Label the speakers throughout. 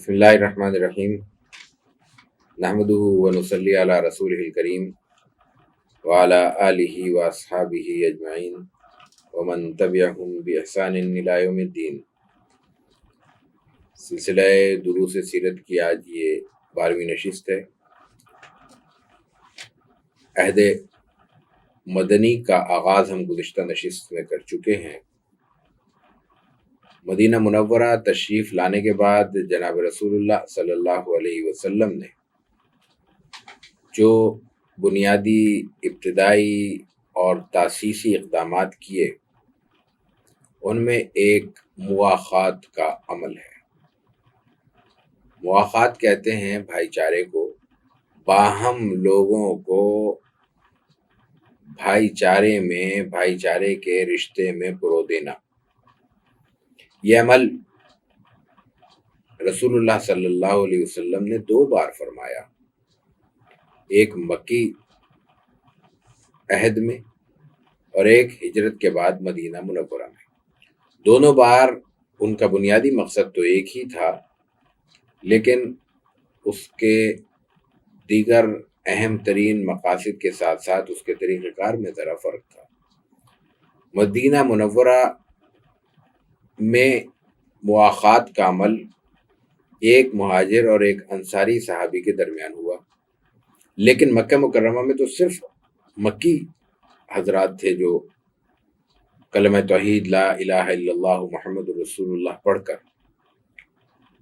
Speaker 1: بسم اللہ الرحمن الرحیم نحمدہ ونصلی علی رسولہ الکریم وعلی آلہ واصحابہ اجمعین ومن تبعہم بإحسان الی یوم الدین۔ سلسلہ دروس سیرت کی آج یہ 12ویں نشست ہے۔ عہد مدنی کا آغاز ہم گزشتہ نشست میں کر چکے ہیں۔ مدینہ منورہ تشریف لانے کے بعد جناب رسول اللہ صلی اللہ علیہ وسلم نے جو بنیادی ابتدائی اور تاسیسی اقدامات کیے، ان میں ایک مواخات کا عمل ہے۔ مواخات کہتے ہیں بھائی چارے کو، باہم لوگوں کو بھائی چارے میں، بھائی چارے کے رشتے میں پرو دینا۔ یہ عمل رسول اللہ صلی اللہ علیہ وسلم نے 2 بار فرمایا، ایک مکی عہد میں اور ایک ہجرت کے بعد مدینہ منورہ میں۔ دونوں بار ان کا بنیادی مقصد تو ایک ہی تھا، لیکن اس کے دیگر اہم ترین مقاصد کے ساتھ ساتھ اس کے طریقہ کار میں ذرا فرق تھا۔ مدینہ منورہ میں مواخات کا عمل ایک مہاجر اور ایک انصاری صحابی کے درمیان ہوا، لیکن مکہ مکرمہ میں تو صرف مکی حضرات تھے جو کلمہ توحید لا الہ الا اللہ محمد رسول اللہ پڑھ کر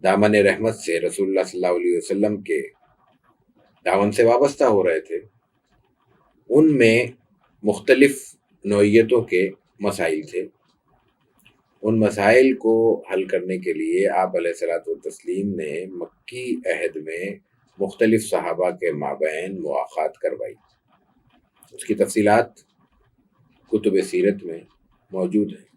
Speaker 1: دامن رحمت سے رسول اللہ صلی اللہ علیہ وسلم کے دامن سے وابستہ ہو رہے تھے۔ ان میں مختلف نوعیتوں کے مسائل تھے۔ ان مسائل کو حل کرنے کے لیے آپ علیہ الصلوۃ والتسلیم نے مکی عہد میں مختلف صحابہ کے مابین مواخات کروائی۔ اس کی تفصیلات کتب سیرت میں موجود ہیں،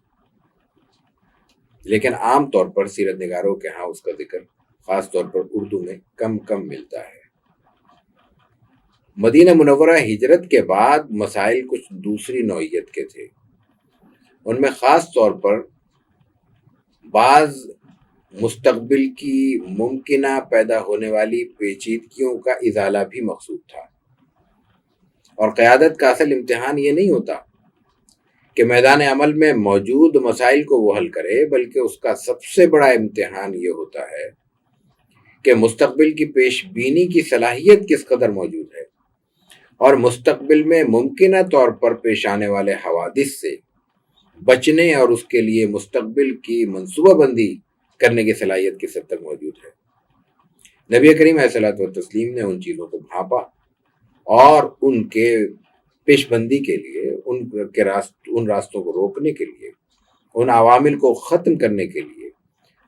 Speaker 1: لیکن عام طور پر سیرت نگاروں کے ہاں اس کا ذکر خاص طور پر اردو میں کم ملتا ہے۔ مدینہ منورہ ہجرت کے بعد مسائل کچھ دوسری نوعیت کے تھے۔ ان میں خاص طور پر بعض مستقبل کی ممکنہ پیدا ہونے والی پیچیدگیوں کا ازالہ بھی مقصود تھا۔ اور قیادت کا اصل امتحان یہ نہیں ہوتا کہ میدان عمل میں موجود مسائل کو وہ حل کرے، بلکہ اس کا سب سے بڑا امتحان یہ ہوتا ہے کہ مستقبل کی پیش بینی کی صلاحیت کس قدر موجود ہے اور مستقبل میں ممکنہ طور پر پیش آنے والے حوادث سے بچنے اور اس کے لیے مستقبل کی منصوبہ بندی کرنے کی صلاحیت کس حد تک موجود ہے۔ نبی کریم علیہ الصلوۃ والتسلیم نے ان چیزوں کو بھانپا اور ان کے پیش بندی کے لیے، ان راستوں کو روکنے کے لیے، ان عوامل کو ختم کرنے کے لیے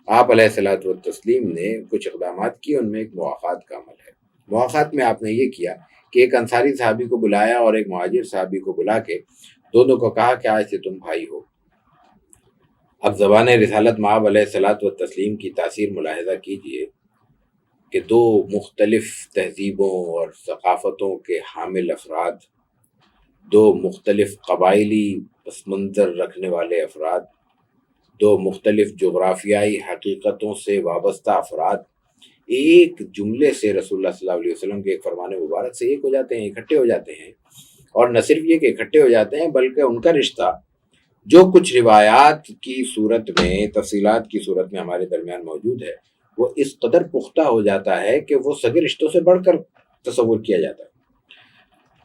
Speaker 1: آپ علیہ الصلوۃ والتسلیم نے کچھ اقدامات کیے۔ ان میں ایک مواخات کا عمل ہے۔ مواخات میں آپ نے یہ کیا کہ ایک انصاری صحابی کو بلایا اور ایک مہاجر صحابی کو بلا کے دونوں کو کہا کہ آج سے تم بھائی ہو۔ اب زبان رسالت مآب علیہ الصلوۃ والتسلیم کی تاثیر ملاحظہ کیجئے کہ 2 مختلف تہذیبوں اور ثقافتوں کے حامل افراد، 2 مختلف قبائلی پس منظر رکھنے والے افراد، 2 مختلف جغرافیائی حقیقتوں سے وابستہ افراد ایک جملے سے رسول اللہ صلی اللہ علیہ وسلم کے ایک فرمان مبارک سے ایک ہو جاتے ہیں، اکٹھے ہو جاتے ہیں۔ اور نہ صرف یہ کہ اکٹھے ہو جاتے ہیں، بلکہ ان کا رشتہ جو کچھ روایات کی صورت میں، تفصیلات کی صورت میں ہمارے درمیان موجود ہے، وہ اس قدر پختہ ہو جاتا ہے کہ وہ سگے رشتوں سے بڑھ کر تصور کیا جاتا ہے۔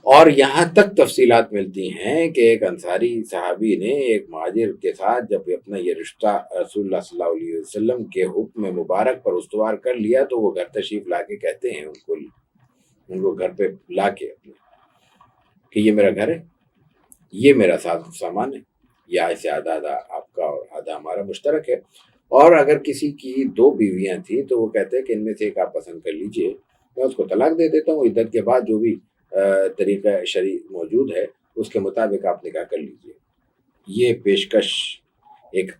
Speaker 1: اور یہاں تک تفصیلات ملتی ہیں کہ ایک انصاری صحابی نے ایک مہاجر کے ساتھ جب اپنا یہ رشتہ رسول اللہ صلی اللہ علیہ وسلم کے حکم مبارک پر استوار کر لیا تو وہ گھر تشریف لا کے کہتے ہیں ان کو گھر پہ لا کے اپنے کہ یہ میرا گھر ہے، یہ میرا سامان ہے، یہ ایسے آدھا آپ کا اور آدھا ہمارا مشترک ہے۔ اور اگر کسی کی 2 بیویاں تھیں تو وہ کہتے ہیں کہ ان میں سے ایک آپ پسند کر لیجئے، میں اس کو طلاق دے دیتا ہوں، عدت کے بعد جو بھی طریقہ شرعی موجود ہے اس کے مطابق آپ نکاح کر لیجئے۔ یہ پیشکش ایک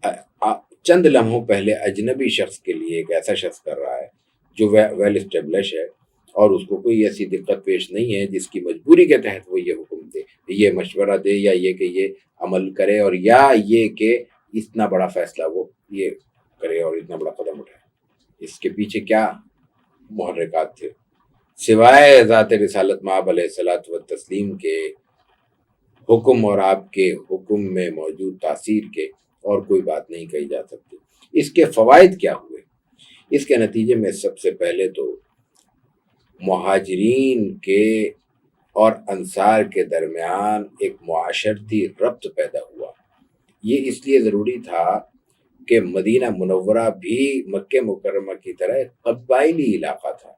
Speaker 1: چند لمحوں پہلے اجنبی شخص کے لیے ایک ایسا شخص کر رہا ہے جو ویل اسٹیبلش ہے اور اس کو کوئی ایسی دقت پیش نہیں ہے جس کی مجبوری کے تحت وہ یہ حکم دے، یہ مشورہ دے، یا یہ کہ یہ عمل کرے، اور یا یہ کہ اتنا بڑا فیصلہ وہ یہ کرے اور اتنا بڑا قدم اٹھائے۔ اس کے پیچھے کیا محرکات تھے؟ سوائے ذات رسالت مآب علیہ الصلوۃ والتسلیم کے حکم اور آپ کے حکم میں موجود تاثیر کے اور کوئی بات نہیں کہی جا سکتی۔ اس کے فوائد کیا ہوئے؟ اس کے نتیجے میں سب سے پہلے تو مہاجرین کے اور انصار کے درمیان ایک معاشرتی ربط پیدا ہوا۔ یہ اس لیے ضروری تھا کہ مدینہ منورہ بھی مکہ مکرمہ کی طرح ایک قبائلی علاقہ تھا۔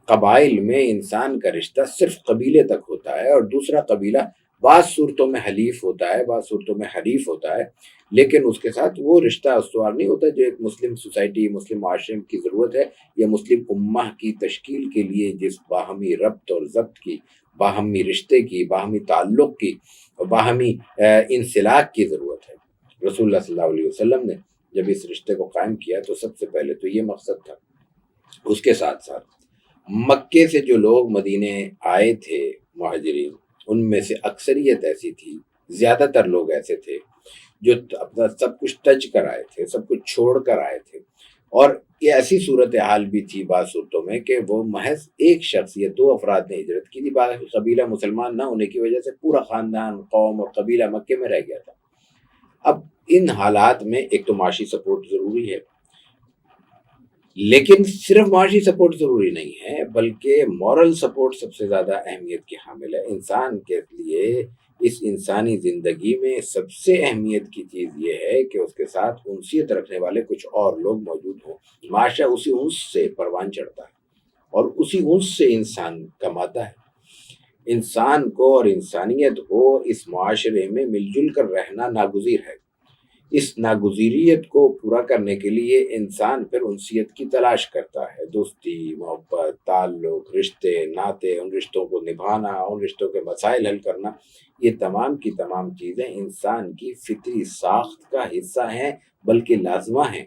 Speaker 1: قبائل میں انسان کا رشتہ صرف قبیلے تک ہوتا ہے، اور دوسرا قبیلہ بعض صورتوں میں حلیف ہوتا ہے، بعض صورتوں میں حریف ہوتا ہے، لیکن اس کے ساتھ وہ رشتہ استوار نہیں ہوتا جو ایک مسلم سوسائٹی، مسلم معاشرے کی ضرورت ہے، یا مسلم امہ کی تشکیل کے لیے جس باہمی ربط اور ضبط کی، باہمی رشتے کی، باہمی تعلق کی، باہمی انسلاک کی ضرورت ہے۔ رسول اللہ صلی اللہ علیہ وسلم نے جب اس رشتے کو قائم کیا تو سب سے پہلے تو یہ مقصد تھا۔ اس کے ساتھ ساتھ مکے سے جو لوگ مدینے آئے تھے مہاجرین، ان میں سے اکثریت ایسی تھی، زیادہ تر لوگ ایسے تھے جو اپنا سب کچھ تج کر آئے تھے، سب کچھ چھوڑ کر آئے تھے، اور یہ ایسی صورتحال بھی تھی بعض صورتوں میں کہ وہ محض ایک شخص یا دو افراد نے ہجرت کی تھی، قبیلہ مسلمان نہ ہونے کی وجہ سے پورا خاندان، قوم اور قبیلہ مکے میں رہ گیا تھا۔ اب ان حالات میں ایک تو معاشی سپورٹ ضروری ہے، لیکن صرف معاشی سپورٹ ضروری نہیں ہے، بلکہ مورل سپورٹ سب سے زیادہ اہمیت کی حامل ہے۔ انسان کے لیے اس انسانی زندگی میں سب سے اہمیت کی چیز یہ ہے کہ اس کے ساتھ انسیت رکھنے والے کچھ اور لوگ موجود ہوں۔ معاشرہ اسی انس سے پروان چڑھتا ہے، اور اسی انس سے انسان کماتا ہے۔ انسان کو اور انسانیت کو اس معاشرے میں مل جل کر رہنا ناگزیر ہے۔ اس ناگزیریت کو پورا کرنے کے لیے انسان پھر انسیت کی تلاش کرتا ہے، دوستی، محبت، تعلق، رشتے، ناطے، ان رشتوں کو نبھانا، ان رشتوں کے مسائل حل کرنا، یہ تمام کی تمام چیزیں انسان کی فطری ساخت کا حصہ ہیں، بلکہ لازمہ ہیں۔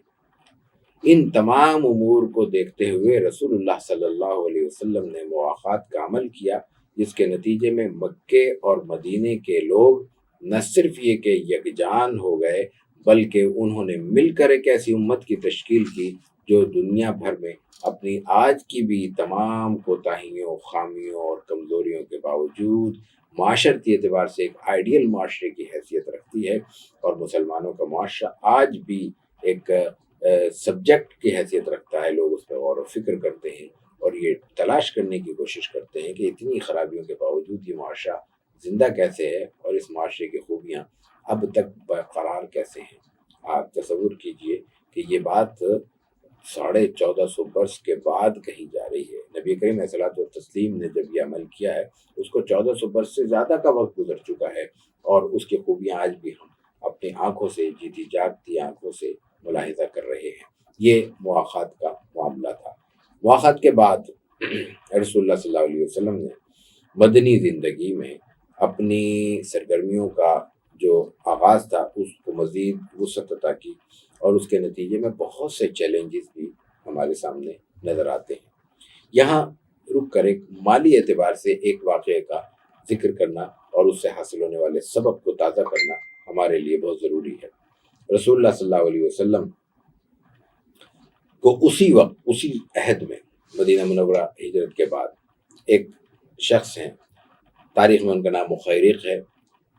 Speaker 1: ان تمام امور کو دیکھتے ہوئے رسول اللہ صلی اللہ علیہ وسلم نے مواخات کا عمل کیا، جس کے نتیجے میں مکے اور مدینے کے لوگ نہ صرف یہ کہ یکجان ہو گئے، بلکہ انہوں نے مل کر ایک ایسی امت کی تشکیل کی جو دنیا بھر میں اپنی آج کی بھی تمام کوتاہیوں، خامیوں اور کمزوریوں کے باوجود معاشرتی اعتبار سے ایک آئیڈیل معاشرے کی حیثیت رکھتی ہے، اور مسلمانوں کا معاشرہ آج بھی ایک سبجیکٹ کی حیثیت رکھتا ہے۔ لوگ اس پہ غور و فکر کرتے ہیں اور یہ تلاش کرنے کی کوشش کرتے ہیں کہ اتنی خرابیوں کے باوجود یہ معاشرہ زندہ کیسے ہے، اور اس معاشرے کی خوبیاں اب تک برقرار کیسے ہیں۔ آپ تصور کیجئے کہ یہ بات 1450 برس کے بعد کہی جا رہی ہے۔ نبی کریم علیہ الصلوۃ والتسلیم نے جب یہ عمل کیا ہے، اس کو 1400 برس سے زیادہ کا وقت گزر چکا ہے، اور اس کی خوبیاں آج بھی ہم اپنی آنکھوں سے، جیتی جاگتی آنکھوں سے ملاحظہ کر رہے ہیں۔ یہ مواخات کا معاملہ تھا۔ مواخات کے بعد رسول اللہ صلی اللہ علیہ وسلم نے مدنی زندگی میں اپنی سرگرمیوں کا جو آغاز تھا اس کو مزید وسعت عطا کی، اور اس کے نتیجے میں بہت سے چیلنجز بھی ہمارے سامنے نظر آتے ہیں۔ یہاں رک کر ایک مالی اعتبار سے ایک واقعے کا ذکر کرنا اور اس سے حاصل ہونے والے سبق کو تازہ کرنا ہمارے لیے بہت ضروری ہے۔ رسول اللہ صلی اللہ علیہ وسلم کو اسی وقت، اسی عہد میں، مدینہ منورہ ہجرت کے بعد ایک شخص ہیں، تاریخ میں ان کا نام مخیرق ہے،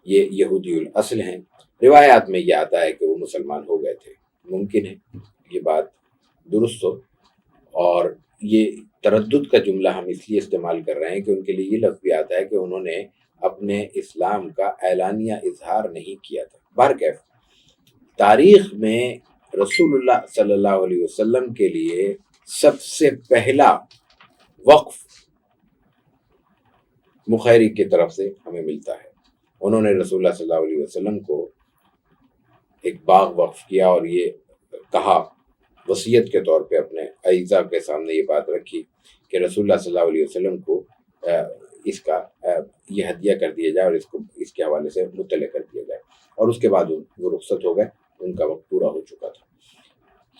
Speaker 1: یہ یہودی الاصل ہیں۔ روایات میں یہ آتا ہے کہ وہ مسلمان ہو گئے تھے، ممکن ہے یہ بات درست ہو، اور یہ تردد کا جملہ ہم اس لیے استعمال کر رہے ہیں کہ ان کے لیے یہ لفظ بھی آتا ہے کہ انہوں نے اپنے اسلام کا اعلانیہ اظہار نہیں کیا تھا۔ بہرکیف تاریخ میں رسول اللہ صلی اللہ علیہ وسلم کے لیے سب سے پہلا وقف مخیرق کی طرف سے ہمیں ملتا ہے۔ انہوں نے رسول اللہ صلی اللہ علیہ وسلم کو ایک باغ وقف کیا، اور یہ کہا، وصیت کے طور پہ اپنے اعزاء کے سامنے یہ بات رکھی کہ رسول اللہ صلی اللہ علیہ وسلم کو اس کا یہ ہدیہ کر دیا جائے، اور اس کو اس کے حوالے سے مطلع کر دیا جائے، اور اس کے بعد وہ رخصت ہو گئے، ان کا وقت پورا ہو چکا تھا۔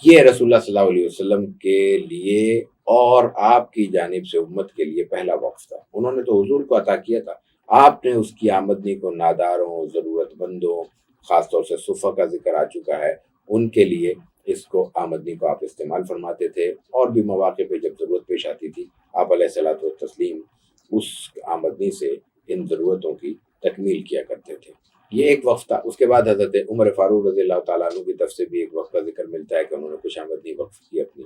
Speaker 1: یہ رسول اللہ صلی اللہ علیہ وسلم کے لیے اور آپ کی جانب سے امت کے لیے پہلا وقف تھا۔ انہوں نے تو حضور کو عطا کیا تھا، آپ نے اس کی آمدنی کو ناداروں، ضرورت مندوں، خاص طور سے صفہ کا ذکر آ چکا ہے، ان کے لیے اس کو آمدنی کو آپ استعمال فرماتے تھے، اور بھی مواقع پہ جب ضرورت پیش آتی تھی آپ علیہ الصلوۃ والتسلیم اس آمدنی سے ان ضرورتوں کی تکمیل کیا کرتے تھے۔ یہ ایک وقت تھا۔ اس کے بعد حضرت عمر فاروق رضی اللہ تعالیٰ عنہ کی طرف سے بھی ایک وقت کا ذکر ملتا ہے کہ انہوں نے کچھ آمدنی وقف کی اپنی۔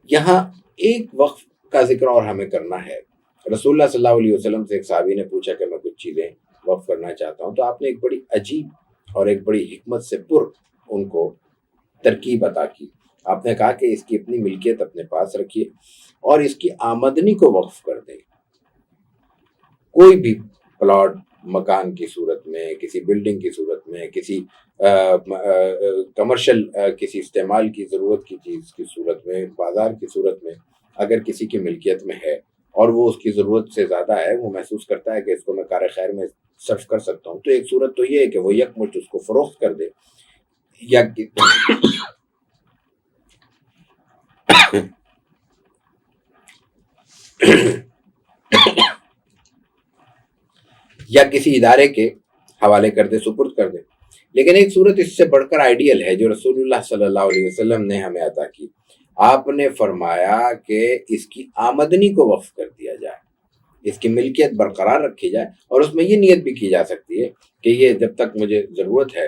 Speaker 1: یہاں ایک وقف کا ذکر اور ہمیں کرنا ہے۔ رسول اللہ صلی اللہ علیہ وسلم سے ایک صحابی نے پوچھا کہ میں کچھ چیزیں وقف کرنا چاہتا ہوں، تو آپ نے ایک بڑی عجیب اور ایک بڑی حکمت سے پر ان کو ترکیب عطا کی۔ آپ نے کہا کہ اس کی اپنی ملکیت اپنے پاس رکھیے اور اس کی آمدنی کو وقف کر دیں۔ کوئی بھی پلاٹ مکان کی صورت میں، کسی بلڈنگ کی صورت میں، کسی کمرشل کسی استعمال کی ضرورت کی چیز کی صورت میں، بازار کی صورت میں اگر کسی کی ملکیت میں ہے اور وہ اس کی ضرورت سے زیادہ ہے، وہ محسوس کرتا ہے کہ اس کو میں کار خیر میں صرف کر سکتا ہوں، تو ایک صورت تو یہ ہے کہ وہ یکمشت اس کو فروخت کر دے، یا کسی ادارے کے حوالے کر دے، سپرد کر دے۔ لیکن ایک صورت اس سے بڑھ کر آئیڈیل ہے جو رسول اللہ صلی اللہ علیہ وسلم نے ہمیں عطا کی۔ آپ نے فرمایا کہ اس کی آمدنی کو وقف کر دیا جائے، اس کی ملکیت برقرار رکھی جائے، اور اس میں یہ نیت بھی کی جا سکتی ہے کہ یہ جب تک مجھے ضرورت ہے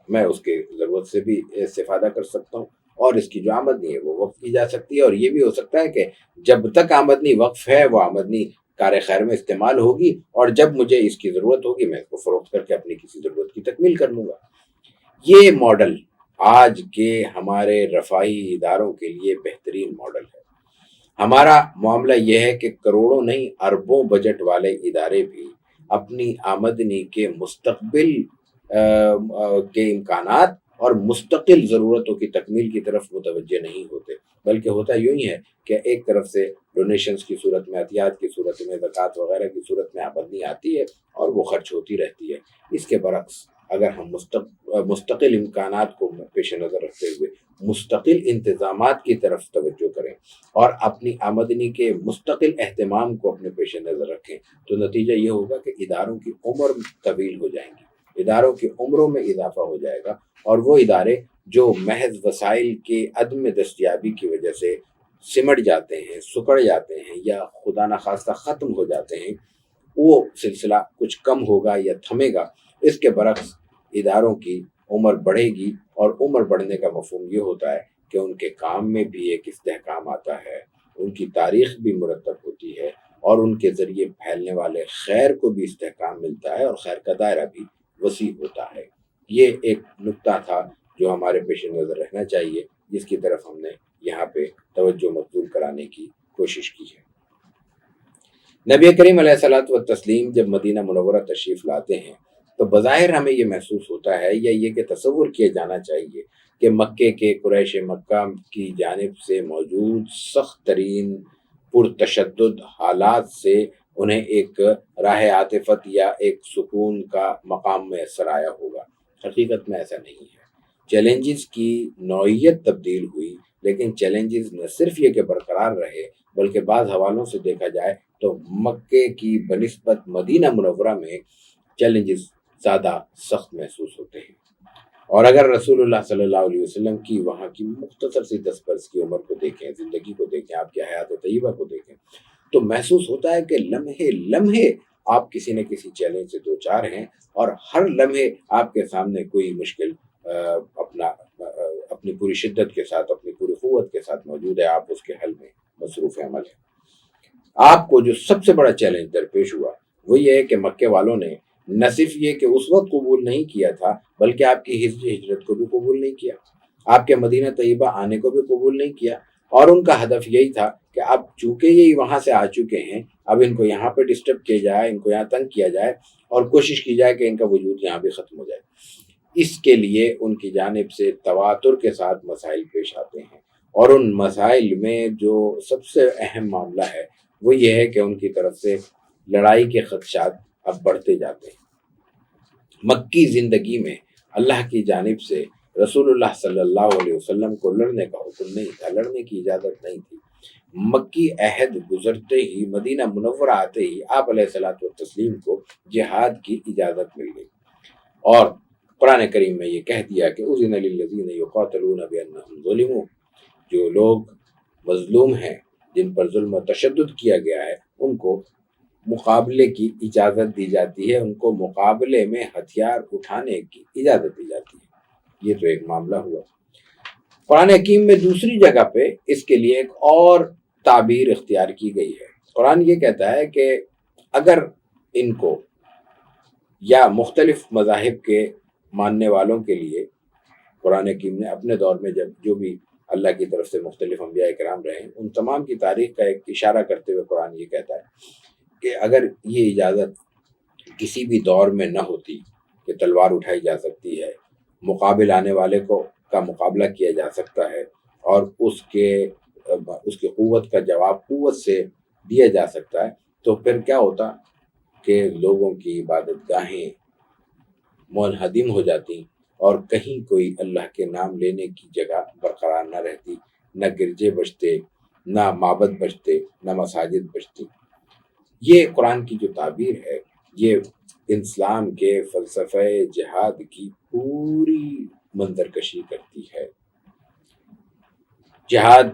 Speaker 1: میں اس کی ضرورت سے بھی استفادہ کر سکتا ہوں، اور اس کی جو آمدنی ہے وہ وقف کی جا سکتی ہے۔ اور یہ بھی ہو سکتا ہے کہ جب تک آمدنی وقف ہے وہ آمدنی کار خیر میں استعمال ہوگی، اور جب مجھے اس کی ضرورت ہوگی میں اس کو فروخت کر کے اپنی کسی ضرورت کی تکمیل کر لوں گا۔ یہ ماڈل آج کے ہمارے رفاہی اداروں کے لیے بہترین ماڈل ہے۔ ہمارا معاملہ یہ ہے کہ کروڑوں نہیں اربوں بجٹ والے ادارے بھی اپنی آمدنی کے مستقبل کے امکانات اور مستقل ضرورتوں کی تکمیل کی طرف متوجہ نہیں ہوتے، بلکہ ہوتا یوں ہی ہے کہ ایک طرف سے ڈونیشنز کی صورت میں، عطیات کی صورت میں، زکوٰۃ وغیرہ کی صورت میں آمدنی آتی ہے اور وہ خرچ ہوتی رہتی ہے۔ اس کے برعکس اگر ہم مستقل امکانات کو پیش نظر رکھتے ہوئے مستقل انتظامات کی طرف توجہ کریں اور اپنی آمدنی کے مستقل اہتمام کو اپنے پیش نظر رکھیں، تو نتیجہ یہ ہوگا کہ اداروں کی عمر طویل ہو جائیں گی، اداروں کی عمروں میں اضافہ ہو جائے گا، اور وہ ادارے جو محض وسائل کے عدم دستیابی کی وجہ سے سمٹ جاتے ہیں، سکڑ جاتے ہیں، یا خدا نخواستہ ختم ہو جاتے ہیں، وہ سلسلہ کچھ کم ہوگا یا تھمے گا۔ اس کے برعکس اداروں کی عمر بڑھے گی، اور عمر بڑھنے کا مفہوم یہ ہوتا ہے کہ ان کے کام میں بھی ایک استحکام آتا ہے، ان کی تاریخ بھی مرتب ہوتی ہے، اور ان کے ذریعے پھیلنے والے خیر کو بھی استحکام ملتا ہے، اور خیر کا دائرہ بھی وسیع ہوتا ہے۔ یہ ایک نکتہ تھا جو ہمارے پیش نظر رہنا چاہیے، جس کی طرف ہم نے یہاں پہ توجہ مبذول کرانے کی کوشش کی ہے۔ نبی کریم علیہ الصلوۃ والتسلیم جب مدینہ منورہ تشریف لاتے ہیں تو بظاہر ہمیں یہ محسوس ہوتا ہے، یا یہ کہ تصور کیا جانا چاہیے کہ مکے کے قریش مکہ کی جانب سے موجود سخت ترین پرتشدد حالات سے انہیں ایک راہ عاطفت یا ایک سکون کا مقام میسر آیا ہوگا۔ حقیقت میں ایسا نہیں ہے۔ چیلنجز کی نوعیت تبدیل ہوئی، لیکن چیلنجز نہ صرف یہ کہ برقرار رہے، بلکہ بعض حوالوں سے دیکھا جائے تو مکے کی بنسبت مدینہ منورہ میں چیلنجز زیادہ سخت محسوس ہوتے ہیں۔ اور اگر رسول اللہ صلی اللہ علیہ وسلم کی وہاں کی مختصر سی 10 برس کی عمر کو دیکھیں، زندگی کو دیکھیں، آپ کی حیات طیبہ کو دیکھیں، تو محسوس ہوتا ہے کہ لمحے لمحے آپ کسی نہ کسی چیلنج سے دوچار ہیں، اور ہر لمحے آپ کے سامنے کوئی مشکل اپنی پوری شدت کے ساتھ، اپنی پوری قوت کے ساتھ موجود ہے، آپ اس کے حل میں مصروف عمل ہیں۔ آپ کو جو سب سے بڑا چیلنج درپیش ہوا وہ یہ ہے کہ مکے والوں نے نہ صرف یہ کہ اس وقت قبول نہیں کیا تھا، بلکہ آپ کی ہجرت کو بھی قبول نہیں کیا، آپ کے مدینہ طیبہ آنے کو بھی قبول نہیں کیا، اور ان کا ہدف یہی تھا کہ اب چونکہ یہ وہاں سے آ چکے ہیں، اب ان کو یہاں پہ ڈسٹرب کیا جائے، ان کو یہاں تنگ کیا جائے، اور کوشش کی جائے کہ ان کا وجود یہاں بھی ختم ہو جائے۔ اس کے لیے ان کی جانب سے تواتر کے ساتھ مسائل پیش آتے ہیں، اور ان مسائل میں جو سب سے اہم معاملہ ہے وہ یہ ہے کہ ان کی طرف سے لڑائی کے خدشات اب بڑھتے جاتے ہیں۔ مکی زندگی میں اللہ کی جانب سے رسول اللہ صلی اللہ علیہ وسلم کو لڑنے کا حکم نہیں تھا، لڑنے کی اجازت نہیں تھی۔ مکی عہد گزرتے ہی، مدینہ منورہ آتے ہی آپ علیہ الصلوۃ والتسلیم کو جہاد کی اجازت مل گئی، اور قرآن کریم میں یہ کہہ دیا کہ اذن للذین یقاتلون بانہم ظلموا، جو لوگ مظلوم ہیں، جن پر ظلم و تشدد کیا گیا ہے، ان کو مقابلے کی اجازت دی جاتی ہے، ان کو مقابلے میں ہتھیار اٹھانے کی اجازت دی جاتی ہے۔ یہ تو ایک معاملہ ہوا۔ قرآن حکیم میں دوسری جگہ پہ اس کے لیے ایک اور تعبیر اختیار کی گئی ہے۔ قرآن یہ کہتا ہے کہ اگر ان کو یا مختلف مذاہب کے ماننے والوں کے لیے، قرآن حکیم نے اپنے دور میں جب جو بھی اللہ کی طرف سے مختلف انبیاء کرام رہے ہیں، ان تمام کی تاریخ کا ایک اشارہ کرتے ہوئے قرآن یہ کہتا ہے کہ اگر یہ اجازت کسی بھی دور میں نہ ہوتی کہ تلوار اٹھائی جا سکتی ہے، مقابل آنے والے کا مقابلہ کیا جا سکتا ہے، اور اس کی قوت کا جواب قوت سے دیا جا سکتا ہے، تو پھر کیا ہوتا کہ لوگوں کی عبادت گاہیں منہدم ہو جاتی اور کہیں کوئی اللہ کے نام لینے کی جگہ برقرار نہ رہتی، نہ گرجے بچتے، نہ معبد بچتے، نہ مساجد بچتی۔ یہ قرآن کی جو تعبیر ہے، یہ اسلام کے فلسفہ جہاد کی پوری منظر کشی کرتی ہے۔ جہاد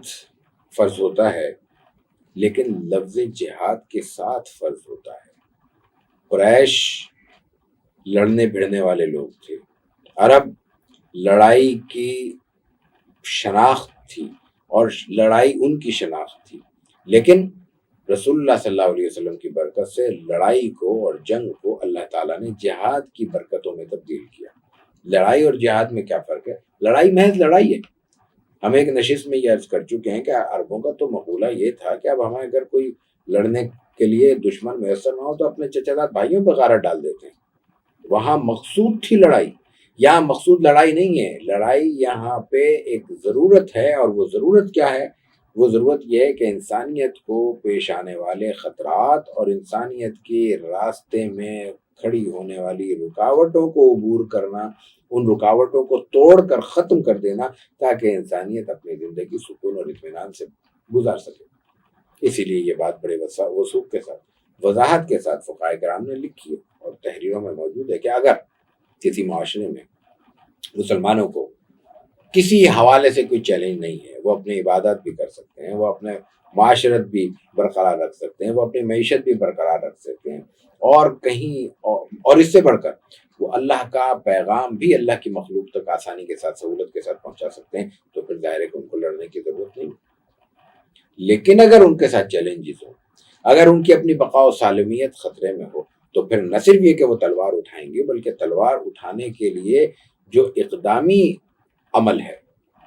Speaker 1: فرض ہوتا ہے، لیکن لفظ جہاد کے ساتھ فرض ہوتا ہے۔ قریش لڑنے بھڑنے والے لوگ تھے، عرب لڑائی کی شناخت تھی اور لڑائی ان کی شناخت تھی، لیکن رسول اللہ صلی اللہ علیہ وسلم کی برکت سے لڑائی کو اور جنگ کو اللہ تعالیٰ نے جہاد کی برکتوں میں تبدیل کیا۔ لڑائی اور جہاد میں کیا فرق ہے؟ لڑائی محض لڑائی ہے۔ ہم ایک نشست میں یہ عرض کر چکے ہیں کہ عربوں کا تو مقولہ یہ تھا کہ اب ہمیں اگر کوئی لڑنے کے لیے دشمن میسر نہ ہو تو اپنے چچا زاد بھائیوں پہ غارت ڈال دیتے ہیں۔ وہاں مقصود تھی لڑائی، یہاں مقصود لڑائی نہیں ہے۔ لڑائی یہاں پہ ایک ضرورت ہے، اور وہ ضرورت کیا ہے؟ وہ ضرورت یہ ہے کہ انسانیت کو پیش آنے والے خطرات اور انسانیت کے راستے میں کھڑی ہونے والی رکاوٹوں کو عبور کرنا، ان رکاوٹوں کو توڑ کر ختم کر دینا، تاکہ انسانیت اپنی زندگی سکون اور اطمینان سے گزار سکے۔ اسی لیے یہ بات بڑے وثوق کے ساتھ، وضاحت کے ساتھ فقہاء کرام نے لکھی ہے اور تحریروں میں موجود ہے کہ اگر کسی معاشرے میں مسلمانوں کو کسی حوالے سے کوئی چیلنج نہیں ہے، وہ اپنی عبادت بھی کر سکتے ہیں، وہ اپنے معاشرت بھی برقرار رکھ سکتے ہیں، وہ اپنی معیشت بھی برقرار رکھ سکتے ہیں، اور کہیں اور اس سے بڑھ کر وہ اللہ کا پیغام بھی اللہ کی مخلوق تک آسانی کے ساتھ، سہولت کے ساتھ پہنچا سکتے ہیں، تو پھر ظاہر ہے کہ ان کو لڑنے کی ضرورت نہیں۔ لیکن اگر ان کے ساتھ چیلنجز ہوں، اگر ان کی اپنی بقا و سالمیت خطرے میں ہو، تو پھر نہ صرف یہ کہ وہ تلوار اٹھائیں گے، بلکہ تلوار اٹھانے کے لیے جو اقدامی عمل ہے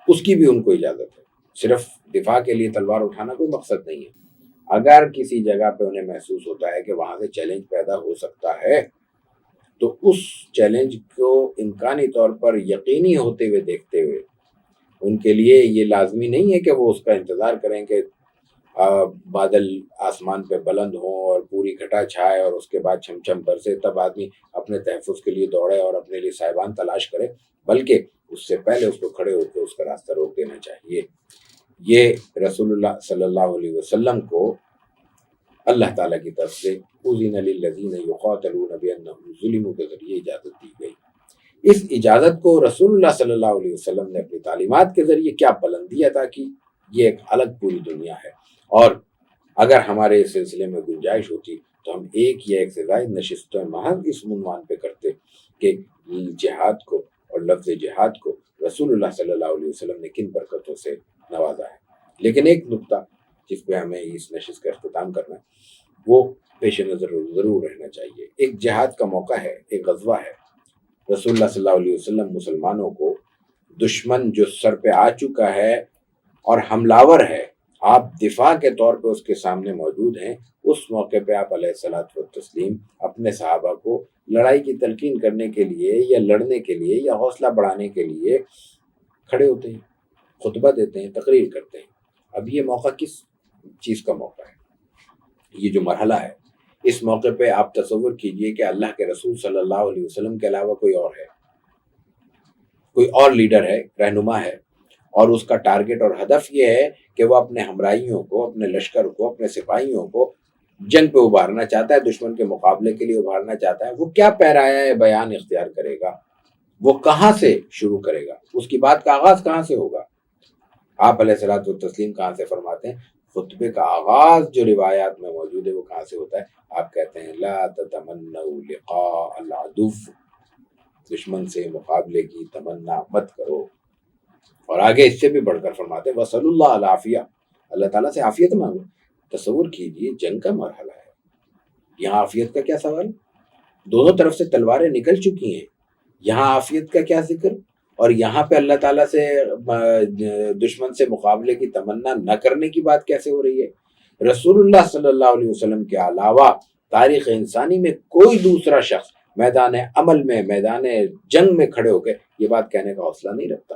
Speaker 1: اس کی بھی ان کو اجازت ہے۔ صرف دفاع کے لیے تلوار اٹھانا کوئی مقصد نہیں ہے۔ اگر کسی جگہ پہ انہیں محسوس ہوتا ہے کہ وہاں سے چیلنج پیدا ہو سکتا ہے، تو اس چیلنج کو امکانی طور پر یقینی ہوتے ہوئے دیکھتے ہوئے ان کے لیے یہ لازمی نہیں ہے کہ وہ اس کا انتظار کریں کہ بادل آسمان پہ بلند ہوں اور پوری گھٹا چھائے اور اس کے بعد چھم چھم برسے تب آدمی اپنے تحفظ کے لیے دوڑے اور اپنے لیے سائبان تلاش کرے، بلکہ اس سے پہلے اس کو کھڑے ہو کے اس کا راستہ روک دینا چاہیے۔ یہ رسول اللہ صلی اللہ علیہ وسلم کو اللہ تعالیٰ کی طرف سے اذن للذین یقاتلون بانہم ظلموا کے ذریعے اجازت دی گئی۔ اس اجازت کو رسول اللہ صلی اللہ علیہ وسلم نے اپنی تعلیمات کے ذریعے کیا بلندی عطا کی، یہ ایک الگ پوری دنیا ہے۔ اور اگر ہمارے اس سلسلے میں گنجائش ہوتی تو ہم ایک یا ایک سے زائد نشستیں محض اس عنوان پہ کرتے کہ جہاد کو اور لفظ جہاد کو رسول اللہ صلی اللہ علیہ وسلم نے کن برکتوں سے نوازا ہے۔ لیکن ایک نقطہ جس پہ ہمیں اس نشست کا اختتام کرنا ہے، وہ پیش نظر ضرور رہنا چاہیے۔ ایک جہاد کا موقع ہے، ایک غزوہ ہے۔ رسول اللہ صلی اللہ علیہ وسلم مسلمانوں کو دشمن جو سر پہ آ چکا ہے اور حملاور ہے، آپ دفاع کے طور پہ اس کے سامنے موجود ہیں، اس موقع پہ آپ علیہ الصلوۃ والتسلیم اپنے صحابہ کو لڑائی کی تلقین کرنے کے لیے یا لڑنے کے لیے یا حوصلہ بڑھانے کے لیے کھڑے ہوتے ہیں، خطبہ دیتے ہیں، تقریر کرتے ہیں۔ اب یہ موقع کس چیز کا موقع ہے؟ یہ جو مرحلہ ہے، اس موقع پہ آپ تصور کیجئے کہ اللہ کے رسول صلی اللہ علیہ وسلم کے علاوہ کوئی اور ہے، کوئی اور لیڈر ہے، رہنما ہے، اور اس کا ٹارگٹ اور ہدف یہ ہے کہ وہ اپنے ہمراہیوں کو، اپنے لشکر کو، اپنے سپاہیوں کو جنگ پہ ابھارنا چاہتا ہے، دشمن کے مقابلے کے لیے ابھارنا چاہتا ہے۔ وہ کیا پیرایا بیان اختیار کرے گا؟ وہ کہاں سے شروع کرے گا، اس کی بات کا آغاز کہاں سے ہوگا؟ آپ علیہ الصلوۃ والتسلیم کہاں سے فرماتے ہیں؟ خطبے کا آغاز جو روایات میں موجود ہے وہ کہاں سے ہوتا ہے؟ آپ کہتے ہیں لا تتمنوا لقاء العدو، دشمن سے مقابلے کی تمنا مت کرو. اور آگے اس سے بھی بڑھ کر فرماتے ہیں وصلی اللہ العافیہ، اللہ تعالیٰ سے عافیت مانگو. تصور کیجئے جنگ کا مرحلہ ہے، یہاں عافیت کا کیا سوال؟ دونوں طرف سے تلواریں نکل چکی ہیں، یہاں عافیت کا کیا ذکر؟ اور یہاں پہ اللہ تعالیٰ سے دشمن سے مقابلے کی تمنا نہ کرنے کی بات کیسے ہو رہی ہے؟ رسول اللہ صلی اللہ علیہ وسلم کے علاوہ تاریخ انسانی میں کوئی دوسرا شخص میدان عمل میں، میدان جنگ میں کھڑے ہو کے یہ بات کہنے کا حوصلہ نہیں رکھتا.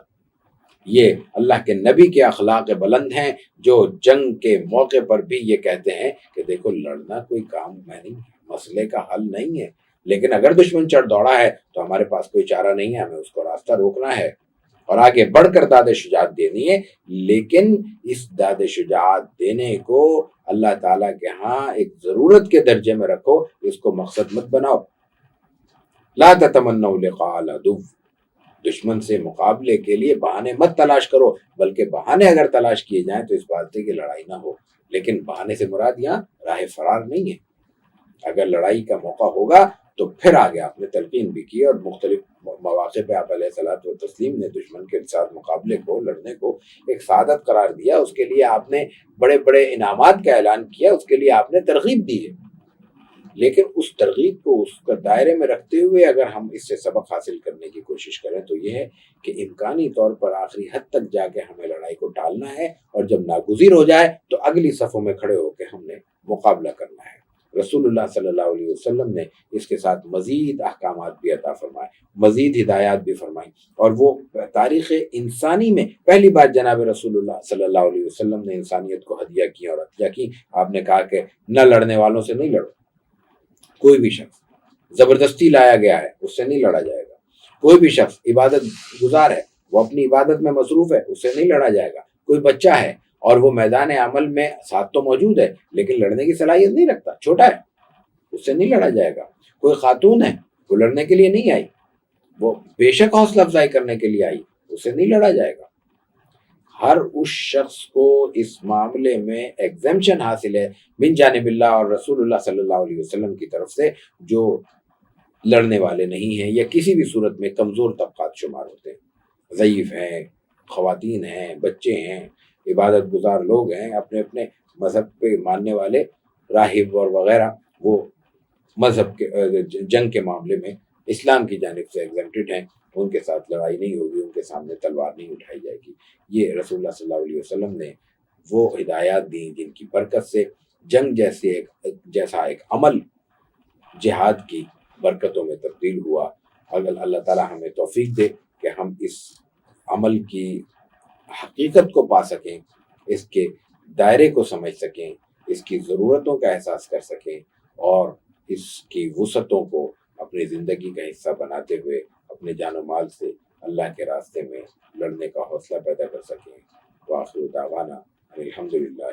Speaker 1: یہ اللہ کے نبی کے اخلاق بلند ہیں جو جنگ کے موقع پر بھی یہ کہتے ہیں کہ دیکھو لڑنا کوئی کام میں نہیں، مسئلے کا حل نہیں ہے، لیکن اگر دشمن چڑھ دوڑا ہے تو ہمارے پاس کوئی چارہ نہیں ہے، ہمیں اس کو راستہ روکنا ہے اور آگے بڑھ کر داد شجاعت دینی ہے. لیکن اس داد شجاعت دینے کو اللہ تعالیٰ کے ہاں ایک ضرورت کے درجے میں رکھو، اس کو مقصد مت بناؤ. لا تتمنوا لقاء العدو، دشمن سے مقابلے کے لیے بہانے مت تلاش کرو، بلکہ بہانے اگر تلاش کیے جائیں تو اس بات سے کہ لڑائی نہ ہو. لیکن بہانے سے مراد یہاں راہ فرار نہیں ہے. اگر لڑائی کا موقع ہوگا تو پھر آگے آپ نے تلقین بھی کی اور مختلف مواقع پہ آپ علیہ الصلوۃ والتسلیم نے دشمن کے ساتھ مقابلے کو، لڑنے کو ایک سعادت قرار دیا. اس کے لیے آپ نے بڑے بڑے انعامات کا اعلان کیا، اس کے لیے آپ نے ترغیب دی ہے. لیکن اس ترغیب کو اس کا دائرے میں رکھتے ہوئے اگر ہم اس سے سبق حاصل کرنے کی کوشش کریں تو یہ ہے کہ امکانی طور پر آخری حد تک جا کے ہمیں لڑائی کو ٹالنا ہے، اور جب ناگزیر ہو جائے تو اگلی صفوں میں کھڑے ہو کے ہم نے مقابلہ کرنا ہے. رسول اللہ صلی اللہ علیہ وسلم نے اس کے ساتھ مزید احکامات بھی عطا فرمائے، مزید ہدایات بھی فرمائیں. اور وہ تاریخ انسانی میں پہلی بار جناب رسول اللہ صلی اللہ علیہ وسلم نے انسانیت کو ہدیہ کی اور عطیہ کی. آپ نے کہا کہ نہ لڑنے والوں سے نہیں لڑو، کوئی بھی شخص زبردستی لایا گیا ہے اس سے نہیں لڑا جائے گا. کوئی بھی شخص عبادت گزار ہے، وہ اپنی عبادت میں مصروف ہے، اس سے نہیں لڑا جائے گا. کوئی بچہ ہے اور وہ میدان عمل میں ساتھ تو موجود ہے لیکن لڑنے کی صلاحیت نہیں رکھتا، چھوٹا ہے، اس سے نہیں لڑا جائے گا. کوئی خاتون ہے، وہ لڑنے کے لیے نہیں آئی، وہ بے شک حوصلہ افزائی کرنے کے لیے آئی، اس سے نہیں لڑا جائے گا. ہر اس شخص کو اس معاملے میں ایگزمپشن حاصل ہے من جانب اللہ اور رسول اللہ صلی اللہ علیہ وسلم کی طرف سے، جو لڑنے والے نہیں ہیں یا کسی بھی صورت میں کمزور طبقات شمار ہوتے ہیں، ضعیف ہیں، خواتین ہیں، بچے ہیں، عبادت گزار لوگ ہیں، اپنے اپنے مذہب پہ ماننے والے راہب اور وغیرہ، وہ مذہب کے جنگ کے معاملے میں اسلام کی جانب سے ایگزمپٹڈ ہیں. ان کے ساتھ لڑائی نہیں ہوگی، ان کے سامنے تلوار نہیں اٹھائی جائے گی. یہ رسول اللہ صلی اللہ علیہ وسلم نے وہ ہدایات دی جن کی برکت سے جنگ جیسا ایک عمل جہاد کی برکتوں میں تبدیل ہوا. اگر اللہ تعالیٰ ہمیں توفیق دے کہ ہم اس عمل کی حقیقت کو پا سکیں، اس کے دائرے کو سمجھ سکیں، اس کی ضرورتوں کا احساس کر سکیں اور اس کی وسعتوں کو اپنی زندگی کا حصہ بناتے ہوئے اپنے جان و مال سے اللہ کے راستے میں لڑنے کا حوصلہ پیدا کر سکیں. وآخر دعوانا الحمدللہ